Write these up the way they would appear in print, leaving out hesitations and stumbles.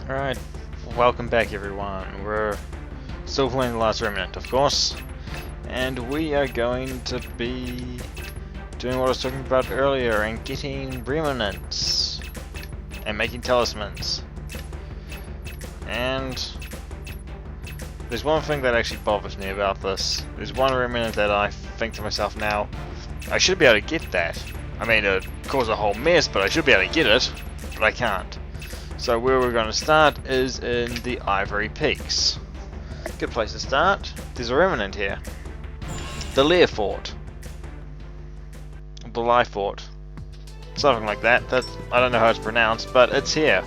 Alright, welcome back everyone. We're still playing the last Remnant, of course. And we are going to be doing what I was talking about earlier and getting remnants and making talismans. And there's one thing that actually bothers me about this. There's one remnant that I think to myself now, I should be able to get that. I mean, it caused a whole mess, but I should be able to get it, but I can't. So where we're going to start is in the Ivory Peaks. Good place to start. There's a remnant here. The Lair Fort. The Lie Fort. Something like that. I don't know how it's pronounced, but it's here.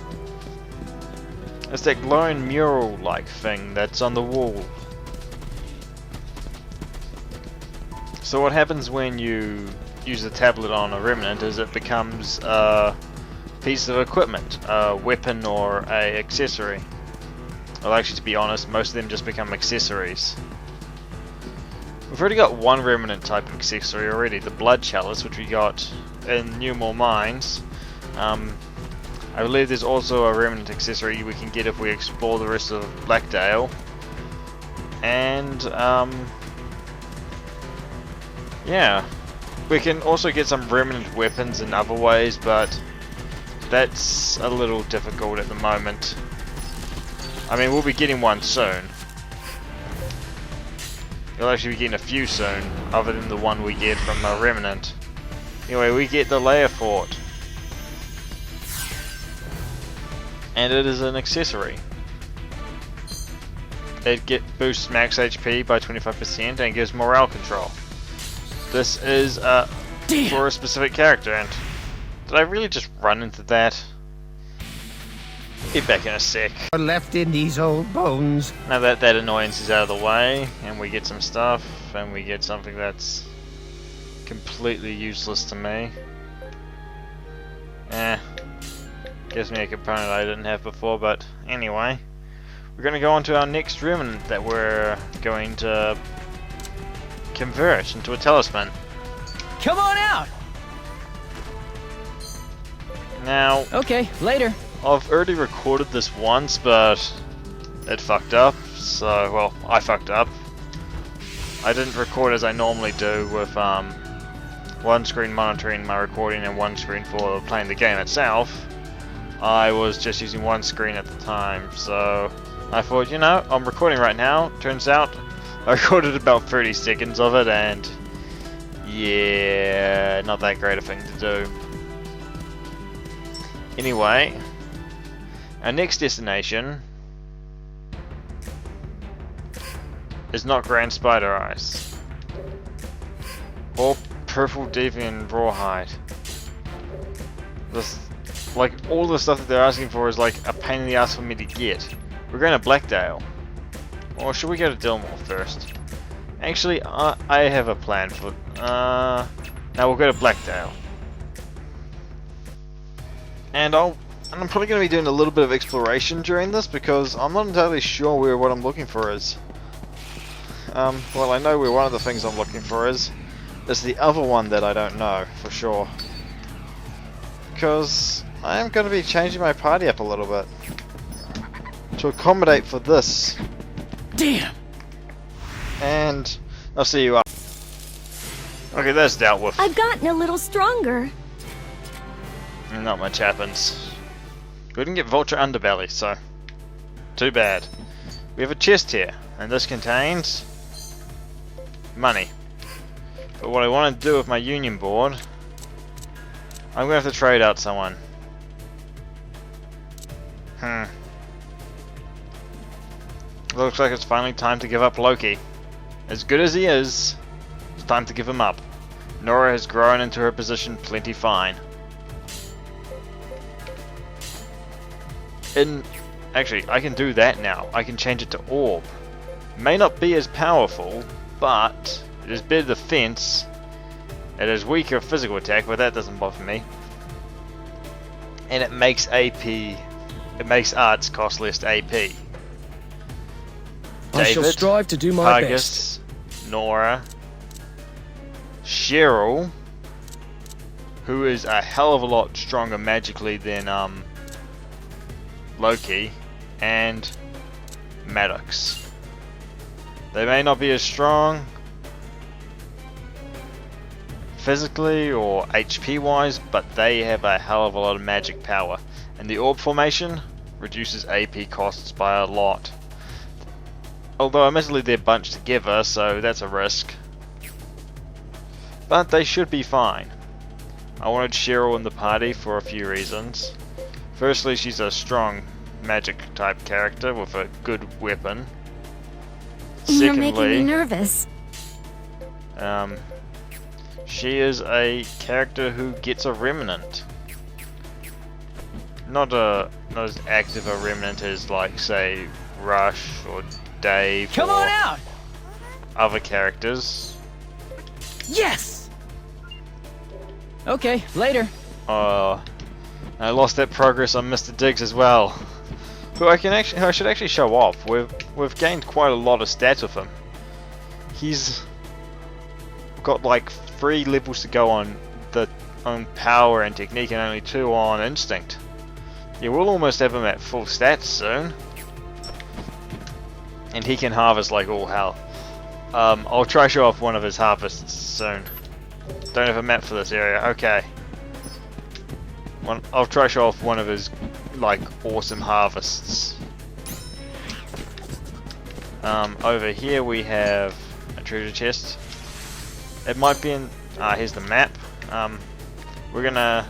It's that glowing mural-like thing that's on the wall. So what happens when you use the tablet on a remnant is it becomes a piece of equipment, a weapon or a accessory. Well, actually, to be honest, most of them just become accessories. We've already got one remnant type of accessory already, the Blood Chalice, which we got in Dealmore Mines. I believe there's also a remnant accessory we can get if we explore the rest of Blacktail. And, yeah. We can also get some remnant weapons in other ways, but that's a little difficult at the moment. I mean, we'll be getting one soon. We'll actually be getting a few soon, other than the one we get from a remnant. Anyway, we get the Lair Fort. And it is an accessory. It boosts max HP by 25% and gives morale control. This is for a specific character, and did I really just run into that? Get back in a sec. Left in these old bones. Now that that annoyance is out of the way, and we get some stuff, and we get something that's completely useless to me. Gives me a component I didn't have before, but anyway. We're going to go on to our next remnant that we're going to convert into a talisman. Come on out! Now, Okay, later. I've already recorded this once, but it fucked up. So, well, I fucked up. I didn't record as I normally do with one screen monitoring my recording and one screen for playing the game itself. I was just using one screen at the time, so I thought, you know, I'm recording right now. Turns out I recorded about 30 seconds of it, and yeah, not that great a thing to do. Anyway, our next destination is not Grand Spider Eyes or Purple Deviant Rawhide. This, like, all the stuff that they're asking for is like a pain in the ass for me to get. We're going to Blacktail. Or should we go to Dealmore first? Actually, I have a plan for... now we'll go to Blacktail. And I'm probably going to be doing a little bit of exploration during this because I'm not entirely sure where what I'm looking for is. Well, I know where one of the things I'm looking for is. There's the other one that I don't know for sure. Because I am going to be changing my party up a little bit to accommodate for this. Damn! And I'll see you up. Okay, that's dealt with. I've gotten a little stronger. Not much happens. We didn't get Vulture Underbelly, so too bad. We have a chest here, and this contains money. But what I want to do with my union board, I'm going to have to trade out someone. Looks like it's finally time to give up Loki. As good as he is, it's time to give him up. Nora has grown into her position plenty fine. Actually, I can do that now. I can change it to Orb. May not be as powerful, but it is better defense. It is weaker physical attack, but that doesn't bother me. And it makes AP. It makes arts cost less AP. I shall David, strive to do my best. Nora, Cheryl, who is a hell of a lot stronger magically than Loki, and Maddox. They may not be as strong physically or HP wise, but they have a hell of a lot of magic power. And the orb formation reduces AP costs by a lot. Although admittedly they're bunched together, so that's a risk. But they should be fine. I wanted Cheryl in the party for a few reasons. Firstly, she's a strong magic type character with a good weapon. You're making me Secondly, nervous. she is a character who gets a remnant. Not as active a remnant as, like, say, Rush or Dave Come or on out! other characters. Yes! Okay, later. I lost that progress on Mr. Diggs as well. Who I should actually show off. We've gained quite a lot of stats with him. He's got like 3 levels to go on power and technique, and only 2 on instinct. Yeah, we'll almost have him at full stats soon. And he can harvest like all hell. I'll try show off one of his harvests soon. Don't have a map for this area. Okay. I'll try show off one of his like awesome harvests. Over here we have a treasure chest. It might be in. Here's the map. We're gonna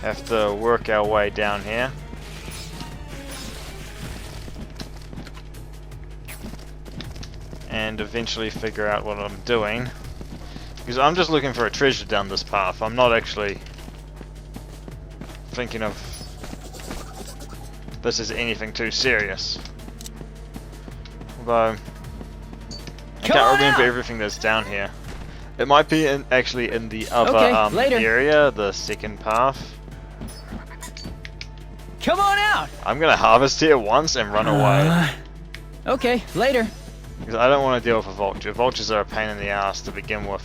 have to work our way down here. And eventually figure out what I'm doing. Because I'm just looking for a treasure down this path. I'm not actually thinking of this as anything too serious. Although I can't remember everything that's down here. It might be actually in the other area, the second path. Come on out! I'm gonna harvest here once and run away. Okay, later. Because I don't want to deal with a vulture. Vultures are a pain in the ass to begin with.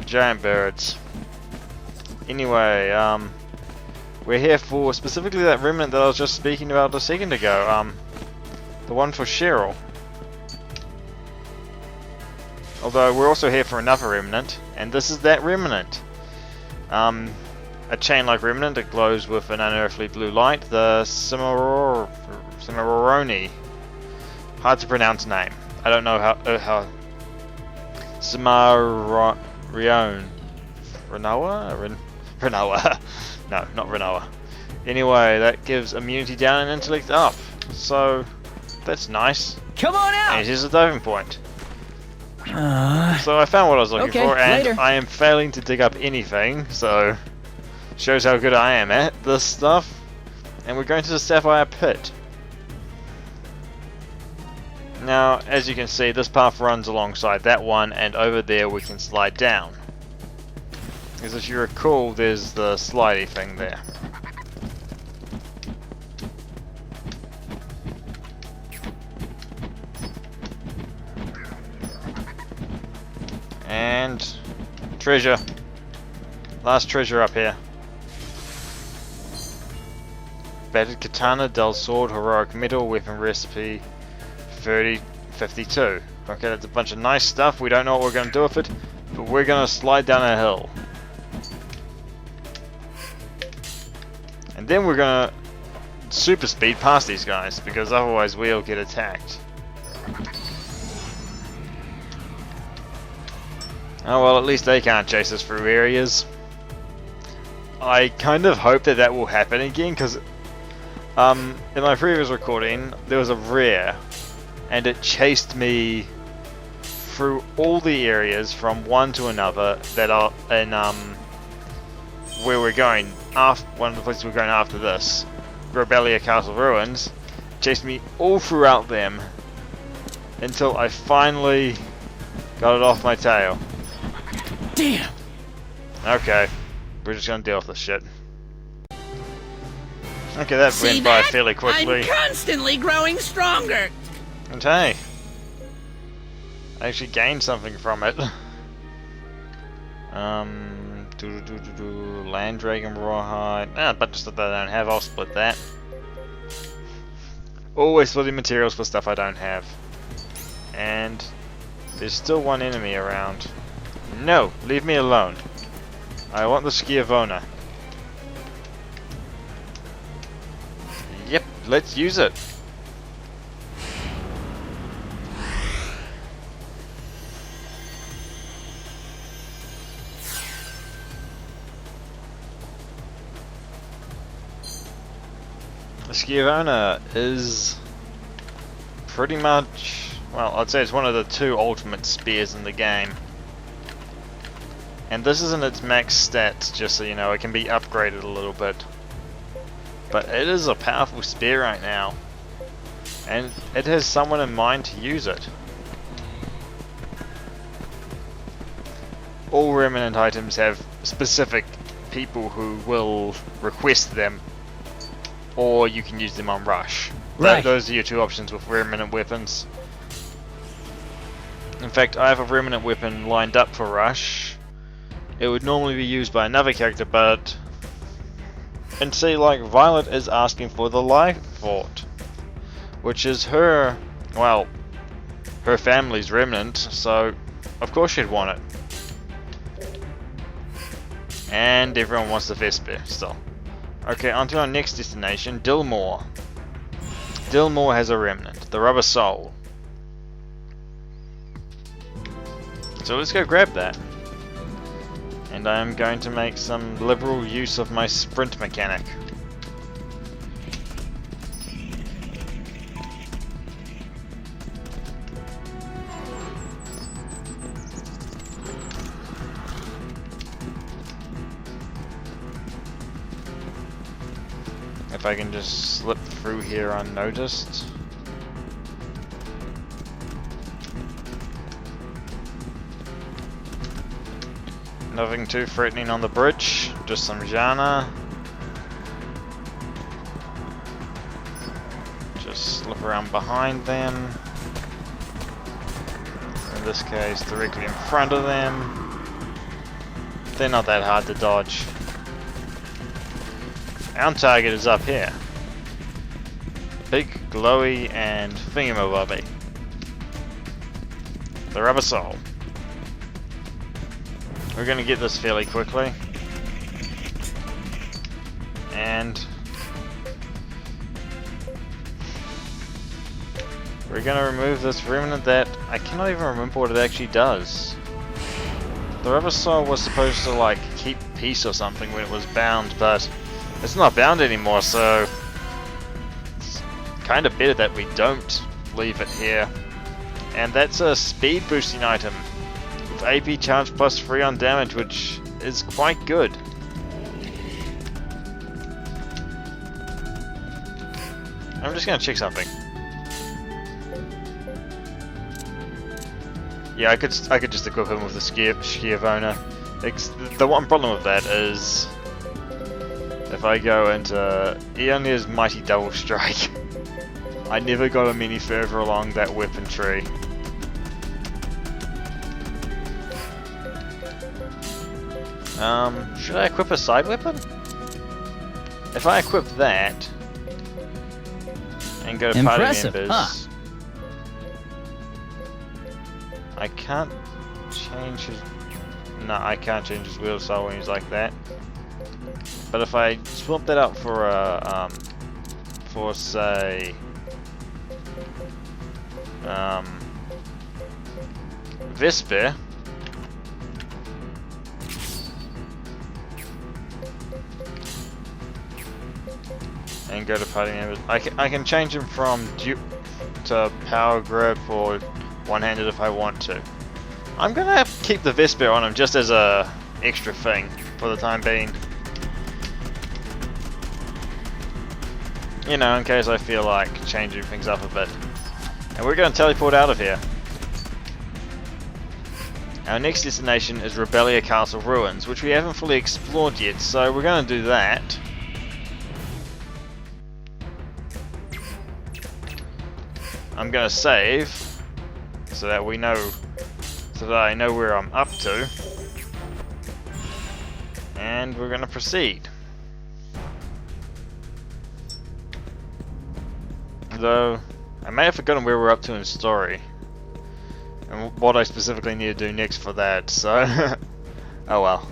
Giant birds. Anyway, we're here for specifically that remnant that I was just speaking about a second ago. The one for Cheryl. Although we're also here for another remnant, and this is that remnant. A chain-like remnant that glows with an unearthly blue light. The Cimarroni. Hard to pronounce name. I don't know how. Cimarroni. Renoa? Renoa. No, not Renoa. Anyway, that gives immunity down and intellect up. So, that's nice. Come on out! And here's a diving point. So I found what I was looking for, and later. I am failing to dig up anything, so shows how good I am at this stuff. And we're going to the Sapphire Pit. Now, as you can see, this path runs alongside that one, and over there we can slide down. Because if you recall, there's the slidey thing there. And treasure. Last treasure up here. Battered katana, dull sword, heroic metal, weapon recipe 3052. Okay, that's a bunch of nice stuff. We don't know what we're going to do with it, but we're going to slide down a hill. And then we're going to super speed past these guys, because otherwise we'll get attacked. Oh well, at least they can't chase us through areas. I kind of hope that that will happen again, because in my previous recording there was a rare, and it chased me through all the areas from one to another that are in where we're going. One of the places we're going after this, Grobelia Castle Ruins, chased me all throughout them until I finally got it off my tail. Damn! Okay, we're just gonna deal with this shit. Okay, that went by fairly quickly. I'm constantly growing stronger. And hey, I actually gained something from it. Land Dragon Rawhide. Ah, but just that I don't have, I'll split that. Always splitting materials for stuff I don't have. And there's still one enemy around. No, leave me alone. I want the Schiavona. Yep, let's use it. The Schiavona is pretty much, well, I'd say it's one of the 2 ultimate spears in the game. And this isn't its max stats, just so you know, it can be upgraded a little bit. But it is a powerful spear right now. And it has someone in mind to use it. All Remnant items have specific people who will request them, or you can use them on Rush. Right. Those are your 2 options with Remnant weapons. In fact, I have a Remnant weapon lined up for Rush. It would normally be used by another character, but... And see, like, Violet is asking for the Life Fort, which is her, well, her family's Remnant, so of course she'd want it. And everyone wants the Vesper still. Okay, on to our next destination, Dealmore. Dealmore has a Remnant, the Rubber Soul. So let's go grab that. And I'm going to make some liberal use of my sprint mechanic. If I can just slip through here unnoticed. Nothing too threatening on the bridge, just some Jana. Just slip around behind them. In this case, directly in front of them. They're not that hard to dodge. Our target is up here. Big, glowy, and thingamabobby. The Rubber Soul. We're going to get this fairly quickly. And we're going to remove this remnant that I cannot even remember what it actually does. The Rubber Soul was supposed to like keep peace or something when it was bound, but it's not bound anymore, so it's kind of better that we don't leave it here. And that's a speed boosting item. AP charge plus 3 on damage, which is quite good. I'm just gonna check something. Yeah, I could just equip him with the Schiavona. The one problem with that is if I go into Eonia's Mighty Double Strike, I never got him any further along that weapon tree. Should I equip a side weapon? If I equip that and go to party members, huh? I can't change his. No, I can't change his wheel style when he's like that. But if I swap that up for a, for say, Vesper. And go to party members. I can change him from dupe to power grip or one-handed if I want to. I'm gonna keep the Vesper on him just as a extra thing for the time being. You know, in case I feel like changing things up a bit. And we're gonna teleport out of here. Our next destination is Rebelia Castle Ruins, which we haven't fully explored yet, so we're gonna do that. I'm gonna save so that we know, so that I know where I'm up to. And we're gonna proceed. Though, I may have forgotten where we're up to in story. And what I specifically need to do next for that, so... oh well.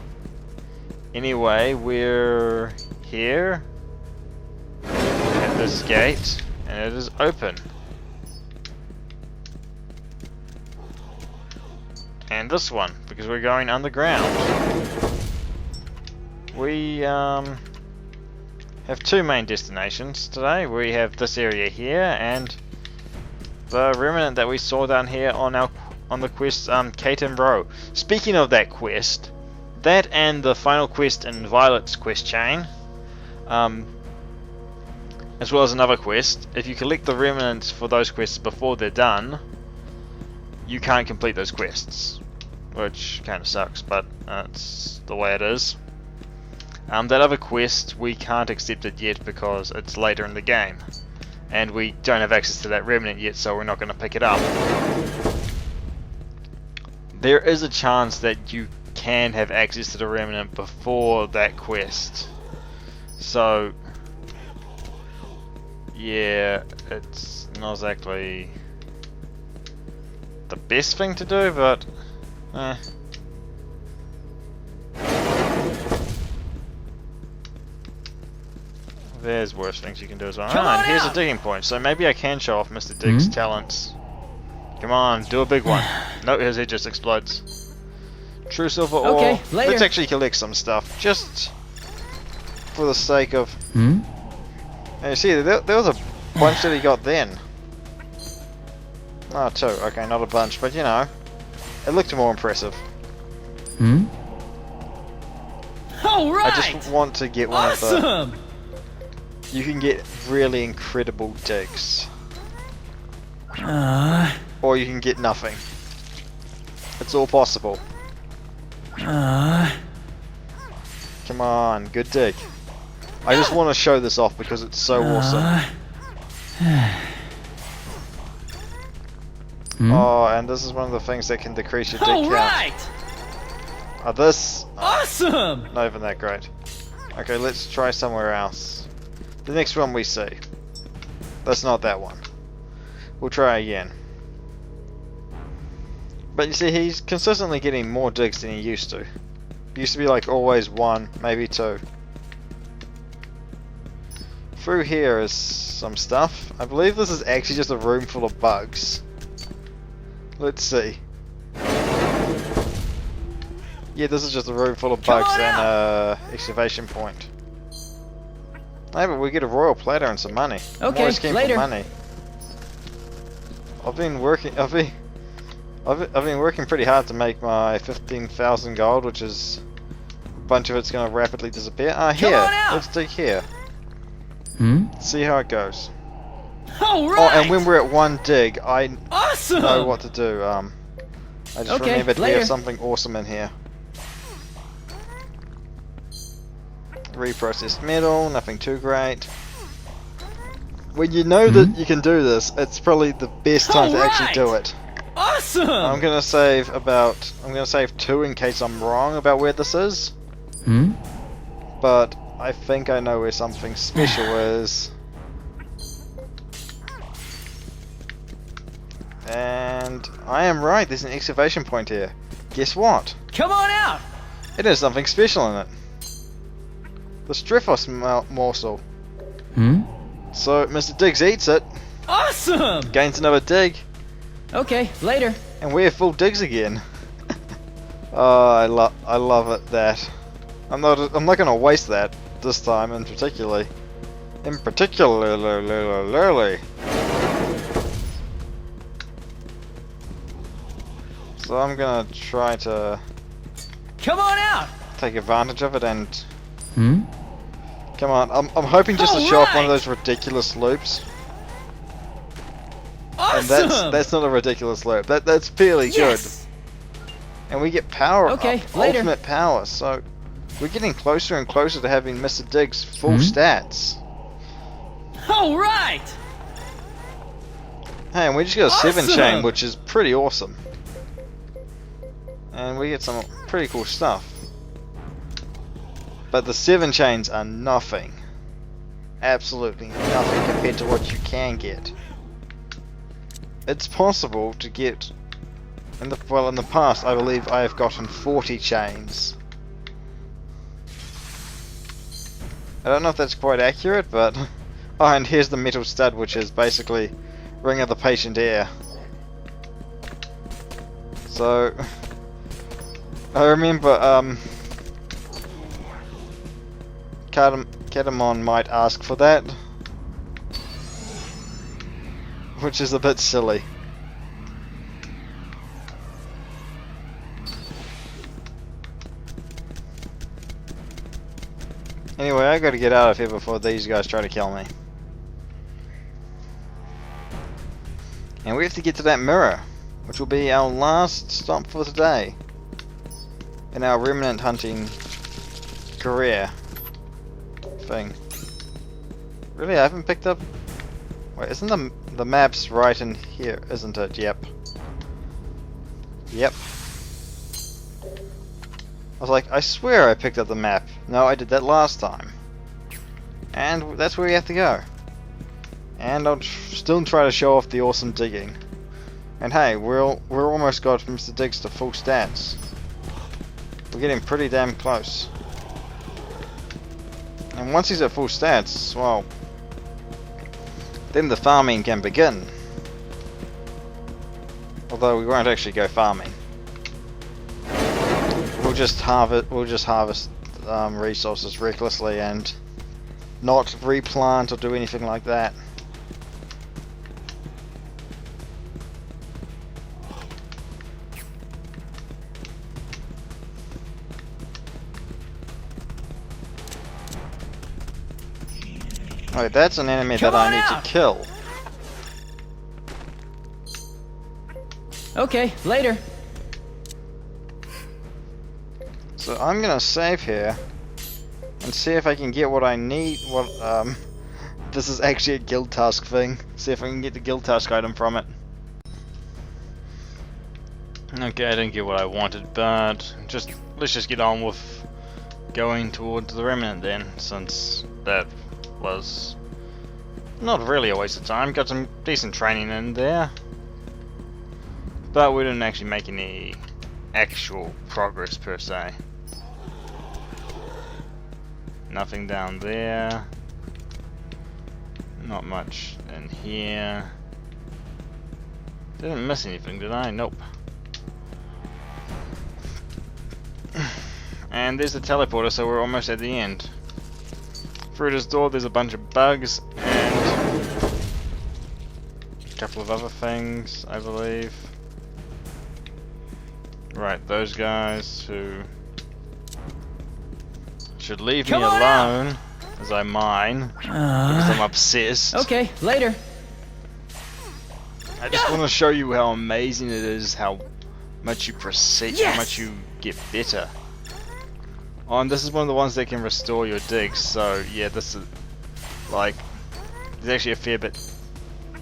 Anyway, we're here. At this gate, and it is open. And this one, because we're going underground. We have two main destinations today. We have this area here and the remnant that we saw down here on the quest Kate and Bro. Speaking of that quest, that and the final quest in Violet's quest chain, as well as another quest, if you collect the remnants for those quests before they're done, you can't complete those quests, which kind of sucks, but it's the way it is. That other quest, we can't accept it yet because it's later in the game, and we don't have access to that remnant yet, so we're not going to pick it up. There is a chance that you can have access to the remnant before that quest, so yeah, it's not exactly the best thing to do, but there's worse things you can do as well. Ah, and here's a digging point, so maybe I can show off Mr. Dig's talents. Come on, do a big one. No, his head just explodes. True silver ore. Okay, later. Let's actually collect some stuff, just for the sake of... Hmm? And you see, there was a bunch that he got then. Oh, two. Okay, not a bunch, but you know, it looked more impressive. Hmm? All right. I just want to get one of the... Awesome. You can get really incredible digs. Or you can get nothing. It's all possible. Come on, good dig. I just want to show this off because it's so awesome. Oh, and this is one of the things that can decrease your dig All count. right. Oh, this... Awesome. Not even that great. Okay, let's try somewhere else. The next one we see. That's not that one. We'll try again. But you see, he's consistently getting more digs than he used to. It used to be like always one, maybe two. Through here is some stuff. I believe this is actually just a room full of bugs. Let's see. Yeah, this is just a room full of bugs and Excavation Point. Hey, but we get a royal platter and some money. Okay, More scheme later. for money. I've been working pretty hard to make my 15,000 gold, which is a bunch of it's going to rapidly disappear. Ah, here. on out. Let's dig here. Hmm? See how it goes. All right. Oh, and when we're at one dig, I Awesome. know what to do. I just Okay, remembered we later. have something awesome in here. Reprocessed metal, nothing too great. When you know that you can do this, it's probably the best time to actually do it. Awesome. I'm gonna save 2 in case I'm wrong about where this is. Hmm? But I think I know where something special is. And I am right, there's an excavation point here. Guess what? Come on out. It has something special in it. The Strifos morsel. Hmm? So Mr. Diggs eats it, Awesome. gains another dig, Okay, later. and we're full digs again. Oh, I love it that. I'm not gonna waste that this time in particularly. So I'm gonna try to Come on out. take advantage of it and Hmm? come on. I'm hoping just to show off one of Alright. those ridiculous loops. Awesome. And that's not a ridiculous loop. That's fairly Yes. good. And we get power Okay, up, later. ultimate power. So we're getting closer and closer to having Mr. Diggs full stats. All right. Hey, and we just got a 7 Awesome. chain, which is pretty awesome. And we get some pretty cool stuff. But the 7 chains are nothing. Absolutely nothing compared to what you can get. It's possible to get in the past I believe I have gotten 40 chains. I don't know if that's quite accurate, but oh, and here's the metal stud, which is basically Ring of the Patient Air. So I remember Katamon might ask for that, which is a bit silly. Anyway, I gotta get out of here before these guys try to kill me. And we have to get to that mirror, which will be our last stop for today in our remnant hunting career thing. Really, I haven't picked up... Wait, isn't the map's right in here, isn't it? Yep. Yep. I was like, I swear I picked up the map. No, I did that last time. And that's where we have to go. And I'll still try to show off the awesome digging. And hey, we're almost got Mr. Diggs to full stats. We're getting pretty damn close. And once he's at full stats, well, then the farming can begin. Although we won't actually go farming. We'll just harvest resources recklessly and not replant or do anything like that. Alright, that's an enemy that I need to kill. Okay, later. So I'm gonna save here and see if I can get what I need. This is actually a guild task thing. See if I can get the guild task item from it. Okay, I didn't get what I wanted, but let's just get on with going towards the Remnant then, since that was not really a waste of time. Got some decent training in there, but we didn't actually make any actual progress per se. Nothing down there. Not much in here. Didn't miss anything, did I? Nope. And there's the teleporter, so we're almost at the end. Through this door there's a bunch of bugs and a couple of other things, I believe. Right, those guys who should leave me alone as I mine because I'm obsessed. Okay, later. I just want to show you how amazing it is, how much you proceed, how much you get better. Oh, and this is one of the ones that can restore your digs, so yeah, this is like, there's actually a fair bit,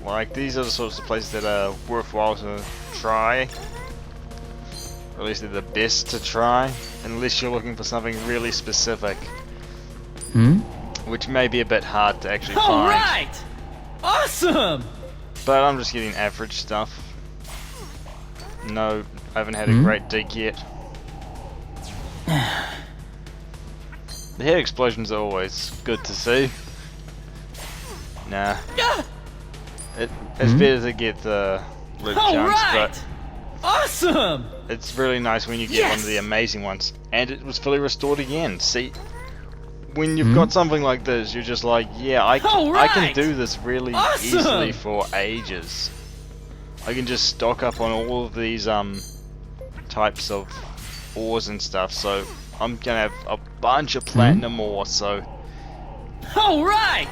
like these are the sorts of places that are worthwhile to try. Or at least they're the best to try, unless you're looking for something really specific. Which may be a bit hard to actually find. Alright! Awesome! But I'm just getting average stuff. No, I haven't had a great dig yet. The head explosions are always good to see. Nah. It's better to get the loot chunks, but awesome! it's really nice when you get one of the amazing ones. And it was fully restored again. See, when you've got something like this, you're just like, yeah, I can do this really easily for ages. I can just stock up on all of these types of ores and stuff, so I'm gonna have a bunch of platinum ore, so alright!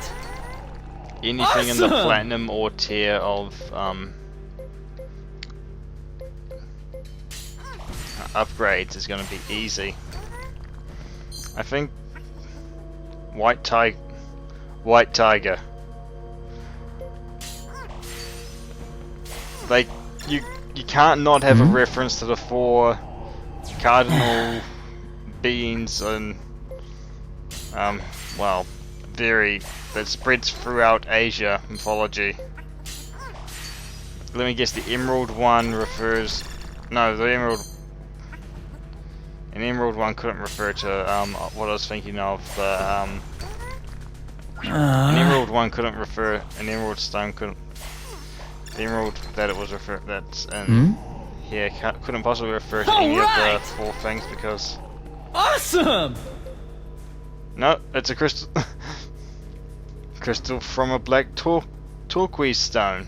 anything in the platinum ore tier of upgrades is gonna be easy. I think White Tiger. Like, you can't not have a reference to the 4 cardinal beings and well, that spreads throughout Asia mythology. Let me guess, the Emerald one refers... No, the Emerald... An Emerald one couldn't refer to, what I was thinking of, an Emerald one couldn't refer... An Emerald stone couldn't... The Emerald that it was that's in here couldn't possibly refer to any of the 4 things because... Awesome! No, it's a crystal... crystal from a black turquoise stone.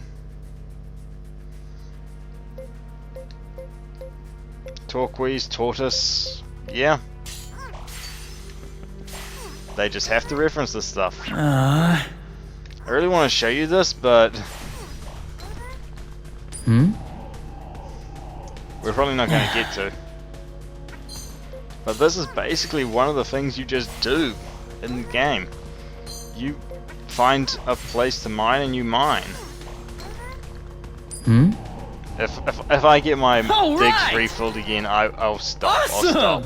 Turquoise, tortoise, yeah. They just have to reference this stuff. I really want to show you this, but we're probably not going to get to. But this is basically one of the things you just do in the game. You find a place to mine and you mine. If I get my digs refilled again, I'll stop. Awesome! I'll stop.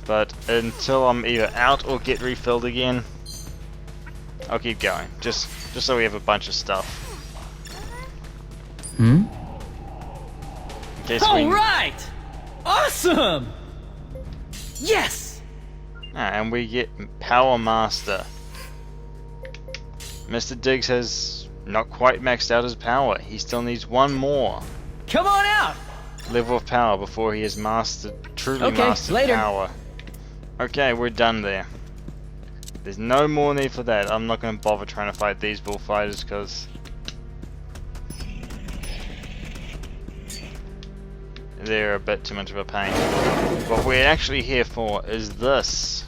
But until I'm either out or get refilled again, I'll keep going. Just so we have a bunch of stuff. In case Alright! Awesome! Yes! And we get Power Master. Mr. Diggs has not quite maxed out his power. He still needs one more Come on out! level of power before he has truly mastered later. power. Okay, we're done there. There's no more need for that. I'm not going to bother trying to fight these bullfighters because they're a bit too much of a pain. What we're actually here for is this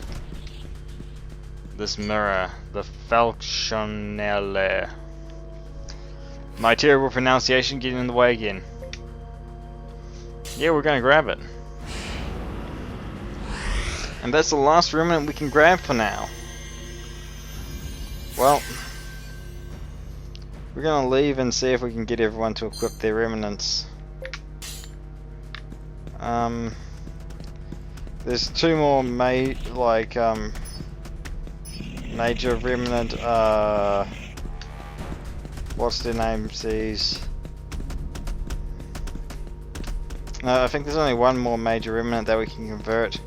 mirror, the Falconelle. My terrible pronunciation getting in the way again. Yeah, we're gonna grab it. And that's the last remnant we can grab for now. Well, we're gonna leave and see if we can get everyone to equip their remnants. There's 2 more major remnant, what's their names, these? No, I think there's only 1 more major remnant that we can convert.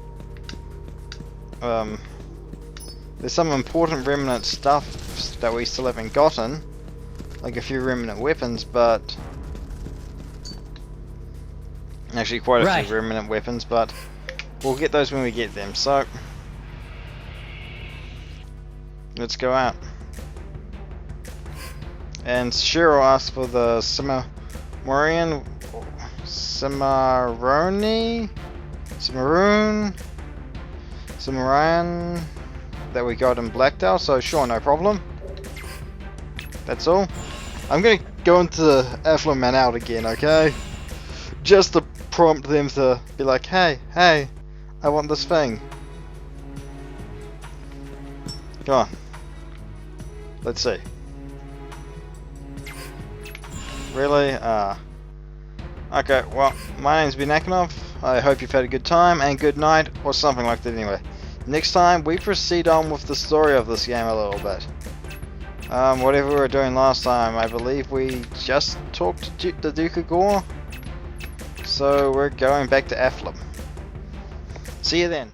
There's some important remnant stuff that we still haven't gotten, like a few remnant weapons, but actually quite a few remnant weapons, but we'll get those when we get them. So let's go out. And Cheryl asked for the Cimarron that we got in Blacktail, so sure, no problem. That's all. I'm gonna go into the Affluent Man out again, okay? Just to prompt them to be like, hey, I want this thing. Come on. Let's see. Really? Okay, well, my name's been Akinov. I hope you've had a good time, and good night, or something like that anyway. Next time, we proceed on with the story of this game a little bit. Whatever we were doing last time, I believe we just talked to the Duke of Gore. So we're going back to Affluent. See you then.